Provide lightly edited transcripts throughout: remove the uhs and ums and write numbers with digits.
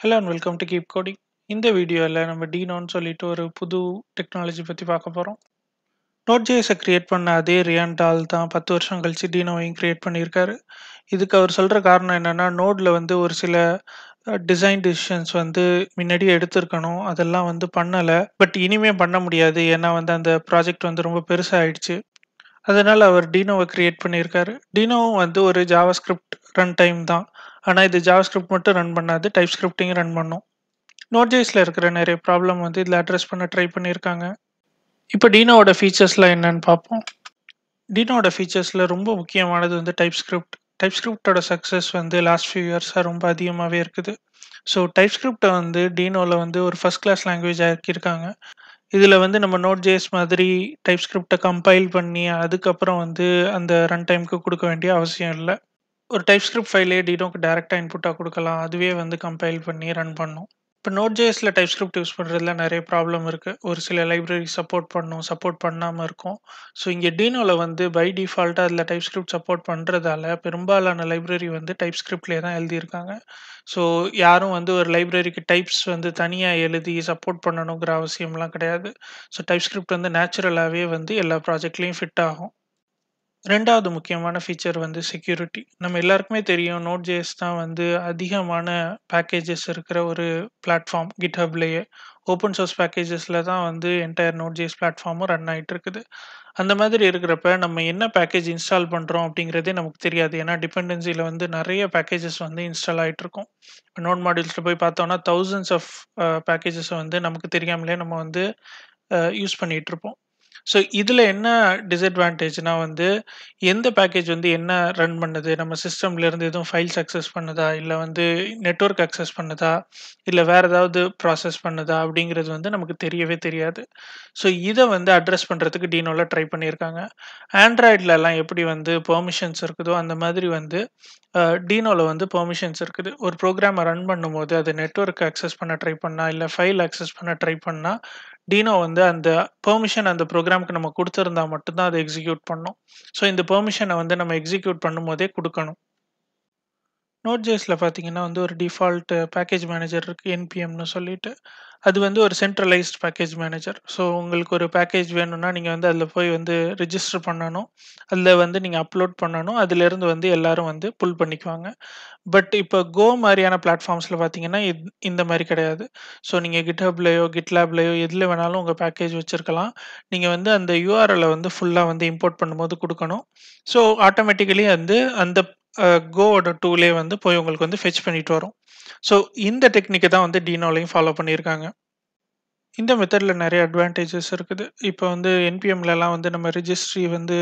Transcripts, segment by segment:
Hello and welcome to Keep Coding. இந்த வீடியோவில் நம்ம டீனோன்னு சொல்லிட்டு ஒரு புது டெக்னாலஜி பற்றி பார்க்க போகிறோம். நோட்.js கிரியேட் பண்ண அதே ரியான் டால் தான் 10 வருஷம் கழிச்சு டீனோவையும் கிரியேட் பண்ணியிருக்காரு. இதுக்கு அவர் சொல்கிற காரணம் என்னன்னா, நோடில் வந்து ஒரு சில டிசைன் டிசிஷன்ஸ் வந்து முன்னாடியே எடுத்திருக்கணும், அதெல்லாம் வந்து பண்ணலை. பட் இனிமே பண்ண முடியாது, ஏன்னா வந்து அந்த ப்ராஜெக்ட் வந்து ரொம்ப பெருசாகிடுச்சு. அதனால் அவர் டீனோவை கிரியேட் பண்ணியிருக்காரு. டீனோவும் வந்து ஒரு ஜாவாஸ்கிரிப்ட் ரன் டைம் தான். ஆனால் இது ஜாவாஸ்கிரிப்ட் மட்டும் ரன் பண்ணாது, டைப்ஸ்கிரிப்டையும் ரன் பண்ணும். நோட்.jsல இருக்கிற நிறைய ப்ராப்ளம் வந்து இதில் அட்ரஸ் பண்ண ட்ரை பண்ணியிருக்காங்க. இப்போ டீனோவோட ஃபீச்சர்ஸ்லாம் என்னன்னு பார்ப்போம். டீனோவோட ஃபீச்சர்ஸில் ரொம்ப முக்கியமானது வந்து டைப்ஸ்கிரிப்ட். டைப்ஸ்கிரிப்டோட சக்ஸஸ் வந்து லாஸ்ட் ஃபியூ இயர்ஸாக ரொம்ப அதிகமாகவே இருக்குது. ஸோ டைப்ஸ்கிரிப்டை வந்து டீனோவில் வந்து ஒரு ஃபர்ஸ்ட் கிளாஸ் லாங்குவேஜ் ஆக்கியிருக்காங்க. இதில் வந்து நம்ம நோட்.js மாதிரி டைப்ஸ்கிரிப்டை கம்பைல் பண்ணி அதுக்கப்புறம் வந்து அந்த ரன் டைமுக்கு கொடுக்க வேண்டிய அவசியம் இல்லை. ஒரு டைப்ஸ்கிரிப்ட் ஃபைலே டீனோக்கு டைரெக்டாக இன்புட்டாக கொடுக்கலாம், அதுவே வந்து கம்பைல் பண்ணி ரன் பண்ணும். இப்போ நோட்.jsல டைப்ஸ்கிரிப்ட் யூஸ் பண்ணுறதுல நிறைய ப்ராப்ளம் இருக்குது. ஒரு சில லைப்ரரி சப்போர்ட் பண்ணும், சப்போர்ட் பண்ணாமல் இருக்கும். ஸோ இங்கே டீனோவில் வந்து பை டிஃபால்ட்டாக அதில் டைப்ஸ்கிரிப்ட் சப்போர்ட் பண்ணுறதால பெரும்பாலான லைப்ரரி வந்து டைப்ஸ்கிரிப்ட்லேயே தான் எழுதியிருக்காங்க. ஸோ யாரும் வந்து ஒரு லைப்ரரிக்கு டைப்ஸ் வந்து தனியாக எழுதி சப்போர்ட் பண்ணணுங்கிற அவசியம்லாம் கிடையாது. ஸோ டைப்ஸ்கிரிப்ட் வந்து நேச்சுரலாகவே வந்து எல்லா ப்ராஜெக்ட்லேயும் ஃபிட் ஆகும். 2வது முக்கியமான ஃபீச்சர் வந்து செக்யூரிட்டி. நம்ம எல்லாருக்குமே தெரியும், நோட்.js தான் வந்து அதிகமான பேக்கேஜஸ் இருக்கிற ஒரு பிளாட்ஃபார்ம் GitHubலயே. ஓப்பன் சோர்ஸ் பேக்கேஜஸ்ல தான் வந்து என்டையர் நோட்.js பிளாட்ஃபார்மும் ரன் ஆயிட்டு இருக்குது. அந்த மாதிரி இருக்கிறப்ப நம்ம என்ன பேக்கேஜ் இன்ஸ்டால் பண்ணுறோம் அப்படிங்கிறதே நமக்கு தெரியாது. ஏன்னா டிபெண்டன்சியில் வந்து நிறைய பேக்கேஜஸ் வந்து இன்ஸ்டால் ஆகிட்டு இருக்கும். நோட் மாடியூல்ஸில் போய் பார்த்தோம்னா தௌசண்ட்ஸ் ஆஃப் பேக்கேஜஸ் வந்து நமக்கு தெரியாமலே நம்ம வந்து யூஸ் பண்ணிட்டு இருப்போம். ஸோ இதில் என்ன டிஸ்அட்வான்டேஜ்னா வந்து, எந்த பேக்கேஜ் வந்து என்ன ரன் பண்ணுது, நம்ம சிஸ்டம்லேருந்து எதுவும் ஃபைல்ஸ் அக்சஸ் பண்ணுதா, இல்லை வந்து நெட்வொர்க் அக்சஸ் பண்ணுதா, இல்லை வேறு ஏதாவது ப்ராசஸ் பண்ணுதா அப்படிங்கிறது வந்து நமக்கு தெரியவே தெரியாது. ஸோ இதை வந்து அட்ரஸ் பண்ணுறதுக்கு டீனோவில் ட்ரை பண்ணியிருக்காங்க. ஆண்ட்ராய்ட்லலாம் எப்படி வந்து பெர்மிஷன்ஸ் இருக்குதோ அந்த மாதிரி வந்து டீனோவில் வந்து பெர்மிஷன்ஸ் இருக்குது. ஒரு ப்ரோக்ராமை ரன் பண்ணும்போது அது நெட்வொர்க் அக்சஸ் பண்ண ட்ரை பண்ணா, இல்லை ஃபைல் அக்சஸ் பண்ண ட்ரை பண்ணா, டீனோ வந்து அந்த பெர்மிஷன் அந்த ப்ரோகிராம்க்கு நம்ம குடுத்திருந்தா மட்டும் தான் அத எக்ஸிக்யூட் பண்ணும். ஸோ இந்த பெர்மிஷன வந்து நம்ம எக்ஸிக்யூட் பண்ணும்போதே குடுக்கணும். நோட்.jsல பார்த்தீங்கன்னா வந்து ஒரு டிஃபால்ட் பேக்கேஜ் மேனேஜர் இருக்கு, என்பிஎம்னு சொல்லிட்டு. அது வந்து ஒரு சென்ட்ரலைஸ்ட் பேக்கேஜ் மேனேஜர். ஸோ உங்களுக்கு ஒரு பேக்கேஜ் வேணும்னா நீங்க வந்து அதில போய் வந்து ரிஜிஸ்டர் பண்ணணும். அதில வந்து நீங்க அப்லோட் பண்ணணும். அதிலிருந்து வந்து எல்லாரும் வந்து புல் பண்ணிக்குவாங்க. பட் இப்ப கோ மாரியான பிளாட்ஃபார்ம்ஸ்ல பார்த்தீங்கன்னா, இந்த மாரி கிடையாது. ஸோ நீங்க GitHubலயோ, GitLabலயோ எதுல வேணாலும் உங்க பேக்கேஜ் வச்சிருக்கலாம். நீங்க வந்து அந்த URL வந்து ஃபுல்லா வந்து இம்போர்ட் பண்ணும்போது குடுக்கணும். ஸோ ஆட்டோமேட்டிக்கலி வந்து அந்த கோவோட டூலே வந்து போய் உங்களுக்கு வந்து ஃபெட்ச் பண்ணிட்டு வரும். ஸோ இந்த டெக்னிக்க தான் வந்து டீனோலயும் ஃபாலோ பண்ணியிருக்காங்க. இந்த மெத்தட்ல நெறைய அட்வான்டேஜஸ் இருக்குது. இப்ப வந்து என்பிஎம்லலாம் வந்து நம்ம ரிஜிஸ்ட்ரி வந்து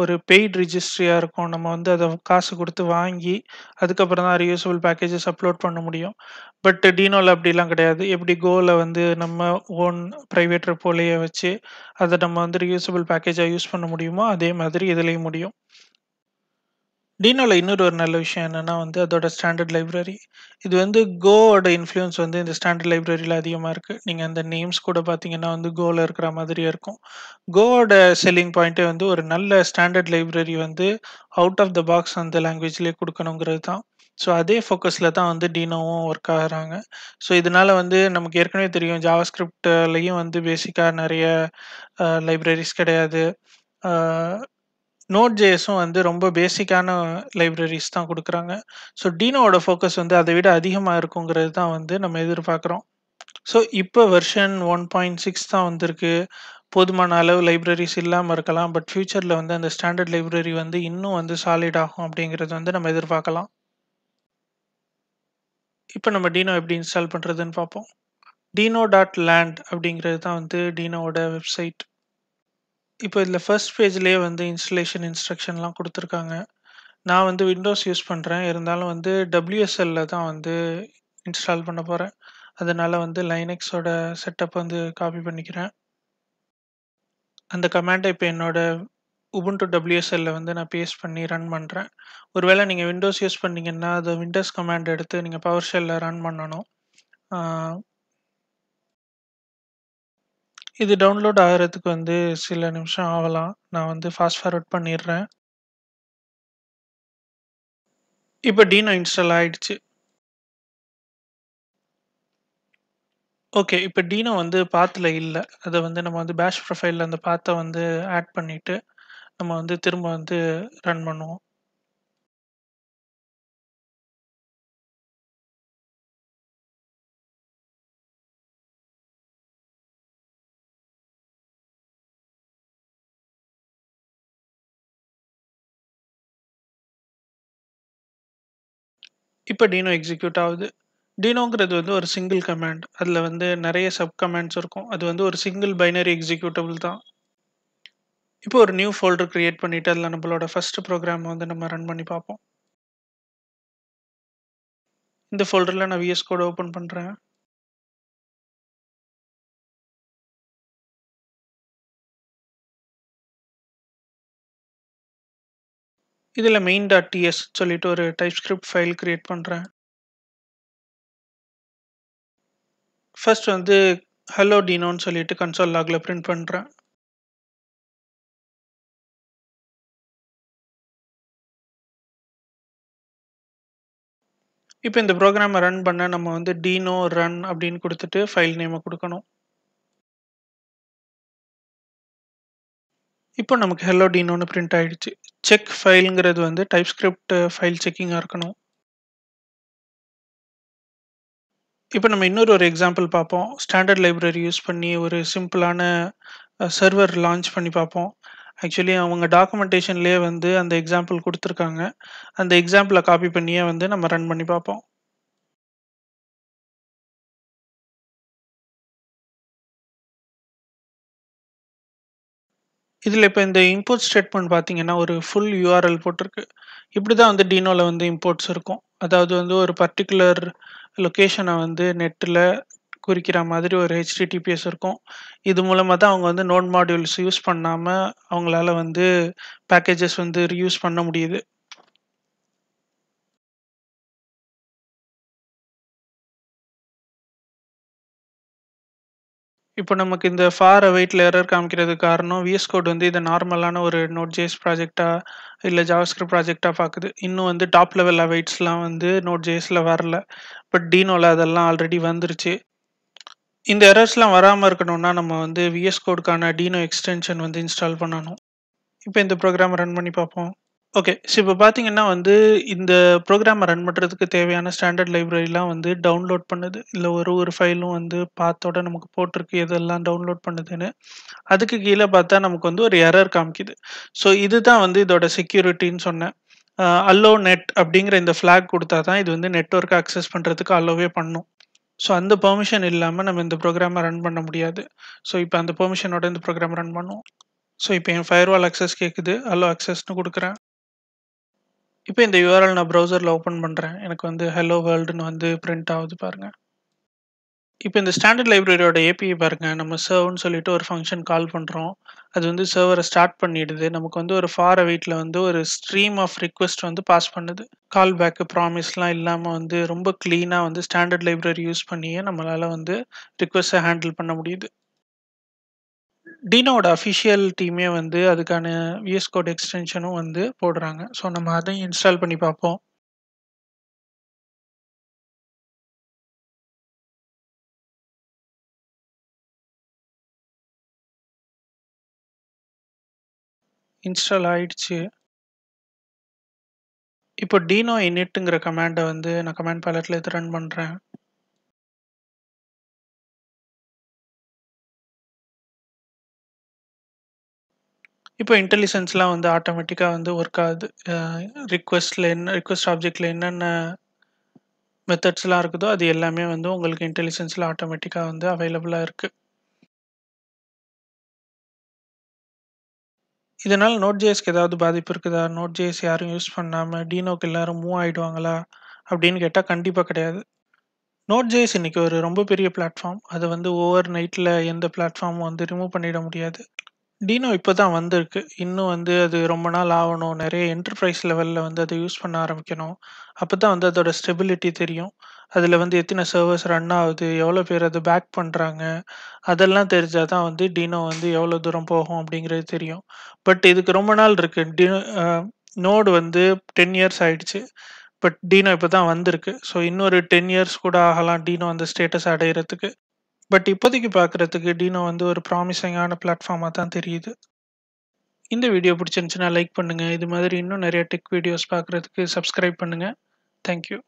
ஒரு பெய்ட் ரிஜிஸ்ட்ரியா இருக்கும். நம்ம வந்து அத காசு குடுத்து வாங்கி, அதுக்கப்புறம் தான் ரீயூசபிள் பேக்கேஜஸ் அப்லோட் பண்ண முடியும். பட் டீனோல அப்படிலாம் கிடையாது. எப்படி கோல வந்து நம்ம ஓன் பிரைவேட் ரெப்போலயே வச்சு, அத நம்ம வந்து ரீயூசபிள் பேக்கேஜா யூஸ் பண்ண முடியுமோ, அதே மாதிரி இதுலயும் முடியும். டீனோல இன்னொரு ஒரு நல்ல விஷயம் என்னன்னா வந்து அதோட ஸ்டாண்டர்ட் லைப்ரரி. இது வந்து கோவோட இன்ஃப்ளூயன்ஸ் வந்து இந்த ஸ்டாண்டர்ட் லைப்ரரியில அதிகமா இருக்கு. நீங்க அந்த நேம்ஸ் கூட பார்த்தீங்கன்னா வந்து கோல இருக்கிற மாதிரியே இருக்கும். கோவோட செல்லிங் பாயிண்ட்டே வந்து ஒரு நல்ல ஸ்டாண்டர்ட் லைப்ரரி வந்து அவுட் ஆஃப் த பாக்ஸ் அந்த லாங்குவேஜ்லயே குடுக்கணுங்கிறது தான். ஸோ அதே ஃபோக்கஸ்ல தான் வந்து டீனோவும் ஒர்க் ஆகுறாங்க. ஸோ இதனால வந்து நமக்கு ஏற்கனவே தெரியும் ஜாவாஸ்கிரிப்ட்லயும் வந்து பேசிக்கா நெறைய லைப்ரரிஸ் கிடையாது. ஆ நோட்.jsம் வந்து ரொம்ப பேசிக்கான லைப்ரரிஸ் தான் குடுக்குறாங்க. ஸோ டீனோவோட ஃபோக்கஸ் வந்து அதை விட அதிகமா இருக்குங்கிறது தான் வந்து நம்ம எதிர்பார்க்குறோம். ஸோ இப்போ வெர்ஷன் 1.6 தான் வந்திருக்கு. போதுமான அளவு லைப்ரரிஸ் இல்லாம இருக்கலாம். பட் ஃபியூச்சர்ல வந்து அந்த ஸ்டாண்டர்ட் லைப்ரரி வந்து இன்னும் வந்து சாலிட் ஆகும் அப்படிங்கிறது வந்து நம்ம எதிர்பார்க்கலாம். இப்போ நம்ம டீனோ எப்படி இன்ஸ்டால் பண்றதுன்னு பார்ப்போம். deno.land அப்படிங்கிறது தான் வந்து டீனோவோட வெப்சைட். இப்போ இதில ஃபர்ஸ்ட் பேஜ்லயே வந்து இன்ஸ்டாலேஷன் இன்ஸ்ட்ரக்ஷன்லாம் குடுத்துருக்காங்க. நான் வந்து விண்டோஸ் யூஸ் பண்றேன். இருந்தாலும் வந்து WSLல தான் வந்து இன்ஸ்டால் பண்ண போறேன். அதனால வந்து லைனக்ஸோட செட்டப் வந்து காப்பி பண்ணிக்கிறேன். அந்த கமாண்ட இப்ப என்னோட உபுண்டு WSLல வந்து நான் பேஸ்ட் பண்ணி ரன் பண்றேன். ஒருவேளை நீங்க விண்டோஸ் யூஸ் பண்ணீங்கன்னா, அது விண்டோஸ் கமாண்ட் எடுத்து நீங்க பவர் ஷெல்ல ரன் பண்ணணும். ஆ இது டவுன்லோட் ஆகுறதுக்கு வந்து சில நிமிஷம் ஆகலாம். நான் வந்து ஃபாஸ்ட் ஃபார்வர்ட் பண்ணிடுறேன். இப்ப டீனோ இன்ஸ்டால் ஆயிடுச்சு. ஓகே. இப்ப Deno வந்து பாத்ல இல்ல. அத வந்து நம்ம வந்து பாஷ் ப்ரொஃபைல்ல அந்த பாத்த வந்து ஆட் பண்ணிட்டு, நம்ம வந்து திரும்ப வந்து ரன் பண்ணுவோம். இப்ப Deno எக்ஸிக்யூட் ஆகுது. Denoங்கிறது வந்து ஒரு சிங்கிள் கமாண்ட். அதுல வந்து நெறைய சப் கமாண்ட்ஸ் இருக்கும். அது வந்து ஒரு சிங்கிள் பைனரி எக்ஸிக்யூட்டபிள் தான். இப்போ ஒரு நியூ ஃபோல்டர் கிரியேட் பண்ணிட்டு, அதுல நம்மளோட ஃபர்ஸ்ட் ப்ரோகிராம வந்து நம்ம ரன் பண்ணி பார்ப்போம். இந்த ஃபோல்டர்ல நான் VS Code ஓப்பன் பண்றேன். இதுல main.ts சொல்லிட்டு ஒரு டைப்ஸ்கிரிப்ட் ஃபைல் கிரியேட் பண்றேன். ஃபர்ஸ்ட் வந்து hello Denoன்னு சொல்லிட்டு கன்சோல் லாக்ல பிரிண்ட் பண்றேன். இப்ப இந்த புரோகிராம ரன் பண்ண நம்ம வந்து Deno run அப்படின்னு குடுத்துட்டு ஃபைல் நேம குடுக்கணும். இப்போ நமக்கு hello Denoன்னு பிரிண்ட் ஆயிடுச்சு. செக் ஃபைல்ங்கிறது வந்து டைப்ஸ்கிரிப்ட் ஃபைல் செக்கிங்கா இருக்கணும். இப்போ நம்ம இன்னொரு எக்ஸாம்பிள் பார்ப்போம். ஸ்டாண்டர்ட் லைப்ரரி யூஸ் பண்ணி ஒரு சிம்பிளான சர்வர் லான்ச் பண்ணி பார்ப்போம். ஆக்சுவலி அவங்க டாக்குமெண்டேஷன்லயே வந்து அந்த எக்ஸாம்பிள் குடுத்துருக்காங்க. அந்த எக்ஸாம்பிள காப்பி பண்ணியே வந்து நம்ம ரன் பண்ணி பார்ப்போம். இதுல இப்ப இந்த இம்போர்ட் ஸ்டேட்மெண்ட் பார்த்தீங்கன்னா, ஒரு ஃபுல் URL போட்டிருக்கு. இப்படிதான் வந்து Denoல வந்து இம்போர்ட்ஸ் இருக்கும். அதாவது வந்து ஒரு பர்ட்டிகுலர் லொகேஷன வந்து நெட்ல குறிக்கிற மாதிரி ஒரு HTTPS இருக்கும். இது மூலமா தான் அவங்க வந்து நோட் மாடியூல்ஸ் யூஸ் பண்ணாம அவங்களால வந்து பேக்கேஜஸ் வந்து ரீயூஸ் பண்ண முடியுது. இப்போ நமக்கு இந்த ஃபார் அவைட்ல எரர் காமிக்கிறதுக்கு காரணம் VS Code வந்து இத நார்மலான ஒரு Node.js ப்ராஜெக்ட்டா இல்ல JavaScript ப்ராஜெக்ட்டா பாக்குது. இன்னும் வந்து டாப் லெவல் அவைட்ஸ்லாம் வந்து Node.jsல வரல. பட் Denoல அதெல்லாம் ஆல்ரெடி வந்துருச்சு. இந்த எரர்ஸ்லாம் வராம இருக்கணும்னா நம்ம வந்து VS Codeக்கான Deno எக்ஸ்டென்ஷன் வந்து இன்ஸ்டால் பண்ணணும். இப்போ இந்த ப்ரோகிராம ரன் பண்ணி பார்ப்போம். ஓகே. இப்ப பார்த்தீங்கன்னா வந்து, இந்த புரோகிராம ரன் பண்றதுக்கு தேவையான ஸ்டாண்டர்ட் லைப்ரரிலாம் வந்து டவுன்லோட் பண்ணுது. இல்ல ஒரு ஃபைலும் வந்து பாத்தோட நமக்கு போட்டிருக்கு எதெல்லாம் டவுன்லோட் பண்ணுதுன்னு. அதுக்கு கீழ பார்த்தா நமக்கு வந்து ஒரு எரர் காமிக்குது. ஸோ இதுதான் வந்து இதோட செக்யூரிட்டின்னு சொன்னேன். அல்லோவ் நெட் அப்படிங்கிற இந்த ஃபிளாக் குடுத்தா தான் இது வந்து நெட்வொர்க் அக்சஸ் பண்றதுக்கு அல்லோவே பண்ணும். ஸோ அந்த பெர்மிஷன் இல்லாம நம்ம இந்த புரோகிராம ரன் பண்ண முடியாது. ஸோ இப்ப அந்த பெர்மிஷனோட இந்த புரோகிராம ரன் பண்ணுவோம். ஸோ இப்ப என் ஃபயர்வால் அக்சஸ் கேக்குது. அல்லோ அக்சஸ்ன்னு குடுக்குறேன். இப்ப இந்த URL நான் ப்ரௌசர்ல ஓப்பன் பண்றேன். எனக்கு வந்து ஹெல்லோ வேர்ல்டுன்னு வந்து பிரிண்ட் ஆகுது பாருங்க. இப்ப இந்த ஸ்டாண்டர்ட் லைப்ரரியோட API பாருங்க. நம்ம சர்வ்ன்னு சொல்லிட்டு ஒரு ஃபங்ஷன் கால் பண்றோம். அது வந்து சர்வர ஸ்டார்ட் பண்ணிடுது. நமக்கு வந்து ஒரு ஃபார் அவைட்ல வந்து ஒரு ஸ்ட்ரீம் ஆஃப் ரிக்வெஸ்ட் வந்து பாஸ் பண்ணுது. கால் பேக், ப்ராமிஸ்லாம் இல்லாம வந்து ரொம்ப கிளீனா வந்து ஸ்டாண்டர்ட் லைப்ரரி யூஸ் பண்ணியே நம்மளால வந்து ரிக்வெஸ்ட்ட ஹேண்டில் பண்ண முடியுது. Denoவோட அஃபிஷியல் டீமே வந்து அதுக்கான VS Code எக்ஸ்டென்ஷனும் வந்து போடுறாங்க. ஸோ நம்ம அதையும் இன்ஸ்டால் பண்ணி பார்ப்போம். இன்ஸ்டால் ஆயிடுச்சு. இப்போ Deno initங்கிற கமாண்ட வந்து நான் கமாண்ட் பேலட்ல எடுத்து ரன் பண்றேன். இப்போ இன்டெலிஜென்ஸ்லாம் வந்து ஆட்டோமேட்டிக்கா வந்து ஒர்க் ஆகுது. ரிக்வெஸ்ட் ஆப்ஜெக்ட்ல என்னென்ன மெத்தட்ஸ்லாம் இருக்குதோ, அது எல்லாமே வந்து உங்களுக்கு இன்டெலிஜென்ஸ்ல ஆட்டோமேட்டிக்கா வந்து அவைலபிளா இருக்கு. இதனால Node.jsக்கு ஏதாவது பாதிப்பு இருக்குதா? Node.js யாரும் யூஸ் பண்ணாம Denoக்கு எல்லாரும் மூவ் ஆயிடுவாங்களா? அப்படின்னு கேட்டா கண்டிப்பா கிடையாது. Node.js இன்னைக்கு ஒரு ரொம்ப பெரிய பிளாட்ஃபார்ம். அத வந்து ஓவர் நைட்ல எந்த பிளாட்ஃபார்மும் வந்து ரிமூவ் பண்ணிட முடியாது. Deno இப்ப தான் வந்திருக்கு. இன்னும் வந்து அது ரொம்ப நாள் ஆவணும். நெறைய என்டர்பிரைஸ் லெவல்ல வந்து அத யூஸ் பண்ண ஆரம்பிக்கணும். அப்பதான் வந்து அதோட ஸ்டெபிலிட்டி தெரியும். அதுல வந்து எத்தன சர்வர்ஸ் ரன் ஆகுது, எவ்வளோ பேர் அத பேக் பண்றாங்க, அதெல்லாம் தெரிஞ்சா தான் வந்து Deno வந்து எவ்வளோ தூரம் போகும் அப்படிங்கிறது தெரியும். பட் இதுக்கு ரொம்ப நாள் இருக்கு. நோட் வந்து 10 இயர்ஸ் ஆயிடுச்சு. பட் Deno இப்ப தான் வந்திருக்கு. ஸோ இன்னொரு 10 இயர்ஸ் கூட ஆகலாம் Deno அந்த ஸ்டேட்டஸ் அடையறதுக்கு. பட் இப்போதைக்கு பார்க்குறதுக்கு Deno வந்து ஒரு ப்ராமிசிங்கான பிளாட்ஃபார்மா தான் தெரியுது. இந்த வீடியோ பிடிச்சிருந்துச்சுன்னா லைக் பண்ணுங்க. இது மாதிரி இன்னும் நிறைய டெக் வீடியோஸ் பார்க்குறதுக்கு சப்ஸ்கிரைப் பண்ணுங்க. Thank you.